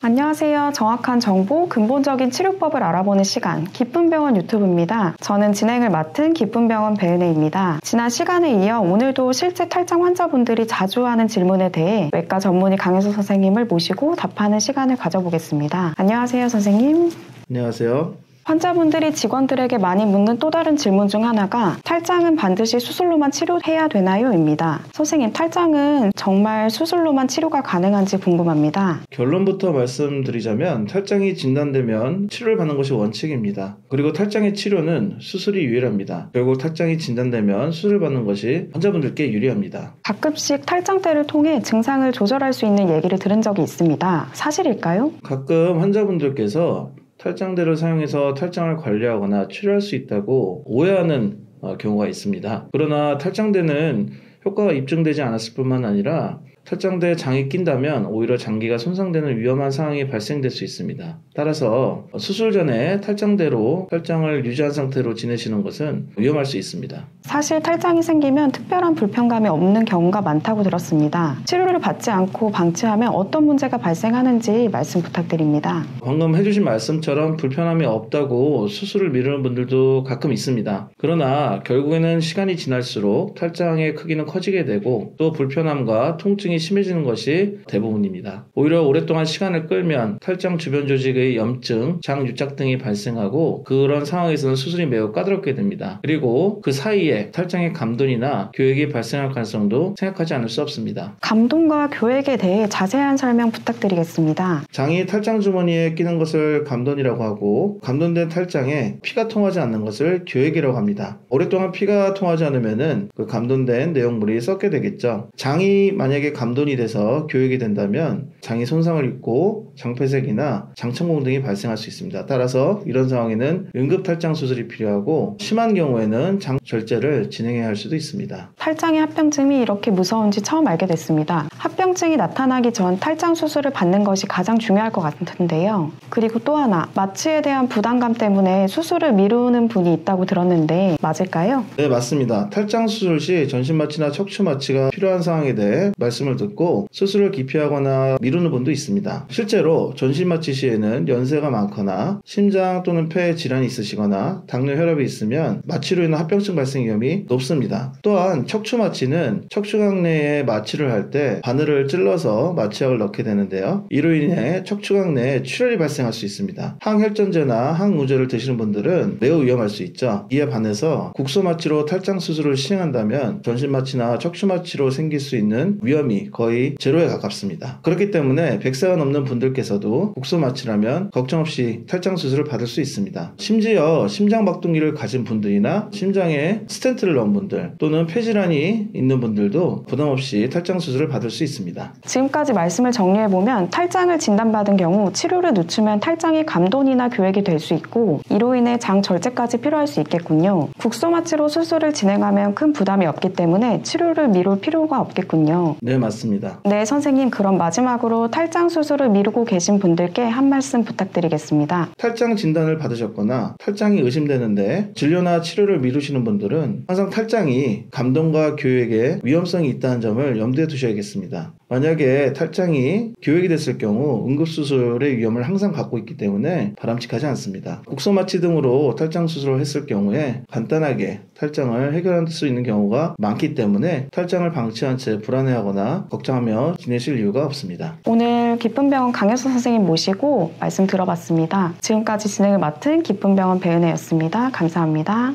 안녕하세요. 정확한 정보, 근본적인 치료법을 알아보는 시간, 기쁨병원 유튜브입니다. 저는 진행을 맡은 기쁨병원 배은혜입니다. 지난 시간에 이어 오늘도 실제 탈장 환자분들이 자주 하는 질문에 대해 외과 전문의 강혜수 선생님을 모시고 답하는 시간을 가져보겠습니다. 안녕하세요, 선생님. 안녕하세요. 환자분들이 직원들에게 많이 묻는 또 다른 질문 중 하나가 탈장은 반드시 수술로만 치료해야 되나요? 입니다. 선생님, 탈장은 정말 수술로만 치료가 가능한지 궁금합니다. 결론부터 말씀드리자면 탈장이 진단되면 치료를 받는 것이 원칙입니다. 그리고 탈장의 치료는 수술이 유일합니다. 결국 탈장이 진단되면 수술을 받는 것이 환자분들께 유리합니다. 가끔씩 탈장대를 통해 증상을 조절할 수 있는 얘기를 들은 적이 있습니다. 사실일까요? 가끔 환자분들께서 탈장대를 사용해서 탈장을 관리하거나 치료할 수 있다고 오해하는 경우가 있습니다. 그러나 탈장대는 효과가 입증되지 않았을 뿐만 아니라 탈장대에 장이 낀다면 오히려 장기가 손상되는 위험한 상황이 발생될 수 있습니다. 따라서 수술 전에 탈장대로 탈장을 유지한 상태로 지내시는 것은 위험할 수 있습니다. 사실 탈장이 생기면 특별한 불편감이 없는 경우가 많다고 들었습니다. 치료를 받지 않고 방치하면 어떤 문제가 발생하는지 말씀 부탁드립니다. 방금 해주신 말씀처럼 불편함이 없다고 수술을 미루는 분들도 가끔 있습니다. 그러나 결국에는 시간이 지날수록 탈장의 크기는 커지게 되고 또 불편함과 통증이 심해지는 것이 대부분입니다. 오히려 오랫동안 시간을 끌면 탈장 주변 조직의 염증, 장 유착 등이 발생하고 그런 상황에서는 수술이 매우 까다롭게 됩니다. 그리고 그 사이에 탈장의 감돈이나 교액이 발생할 가능성도 생각하지 않을 수 없습니다. 감돈과 교액에 대해 자세한 설명 부탁드리겠습니다. 장이 탈장 주머니에 끼는 것을 감돈이라고 하고 감돈된 탈장에 피가 통하지 않는 것을 교액이라고 합니다. 오랫동안 피가 통하지 않으면 그 감돈된 내용물이 썩게 되겠죠. 장이 만약에 감돈이 돼서 교액이 된다면 장이 손상을 입고 장폐색이나 장천공 등이 발생할 수 있습니다. 따라서 이런 상황에는 응급 탈장 수술이 필요하고 심한 경우에는 장 절제를 진행해야 할 수도 있습니다. 탈장의 합병증이 이렇게 무서운지 처음 알게 됐습니다. 합병증이 나타나기 전 탈장 수술을 받는 것이 가장 중요할 것 같은데요. 그리고 또 하나, 마취에 대한 부담감 때문에 수술을 미루는 분이 있다고 들었는데 맞을까요? 네, 맞습니다. 탈장 수술 시 전신마취나 척추마취가 필요한 상황에 대해 말씀을 듣고 수술을 기피하거나 미루는 분도 있습니다. 실제로 전신마취 시에는 연세가 많거나 심장 또는 폐에 질환이 있으시거나 당뇨 혈압이 있으면 마취로 인한 합병증 발생 위험이 높습니다. 또한 척추마취는 척추각 내에 마취를 할 때 바늘을 찔러서 마취약을 넣게 되는데요. 이로 인해 척추각 내에 출혈이 발생할 수 있습니다. 항혈전제나 항우제를 드시는 분들은 매우 위험할 수 있죠. 이에 반해서 국소마취로 탈장 수술을 시행한다면 전신마취나 척추마취로 생길 수 있는 위험이 거의 제로에 가깝습니다. 그렇기 때문에 100세가 넘는 분들께서도 국소마취라면 걱정 없이 탈장 수술을 받을 수 있습니다. 심지어 심장박동기를 가진 분들이나 심장에 스텐트를 넣은 분들 또는 폐질환이 있는 분들도 부담 없이 탈장 수술을 받을 수 있습니다. 지금까지 말씀을 정리해보면 탈장을 진단받은 경우 치료를 늦추면 탈장이 감돈이나 교액이 될 수 있고 이로 인해 장 절제까지 필요할 수 있겠군요. 국소마취로 수술을 진행하면 큰 부담이 없기 때문에 치료를 미룰 필요가 없겠군요. 네, 맞습니다. 네, 선생님, 그럼 마지막으로 탈장 수술을 미루고 계신 분들께 한 말씀 부탁드리겠습니다. 탈장 진단을 받으셨거나 탈장이 의심되는데 진료나 치료를 미루시는 분들은 항상 탈장이 감돈과 교액에 위험성이 있다는 점을 염두에 두셔야겠습니다. 만약에 탈장이 교액이 됐을 경우 응급수술의 위험을 항상 갖고 있기 때문에 바람직하지 않습니다. 국소마취 등으로 탈장 수술을 했을 경우에 간단하게 탈장을 해결할 수 있는 경우가 많기 때문에 탈장을 방치한 채 불안해하거나 걱정하며 지내실 이유가 없습니다. 오늘 기쁨병원 강혜수 선생님 모시고 말씀 들어봤습니다. 지금까지 진행을 맡은 기쁨병원 배은혜였습니다. 감사합니다.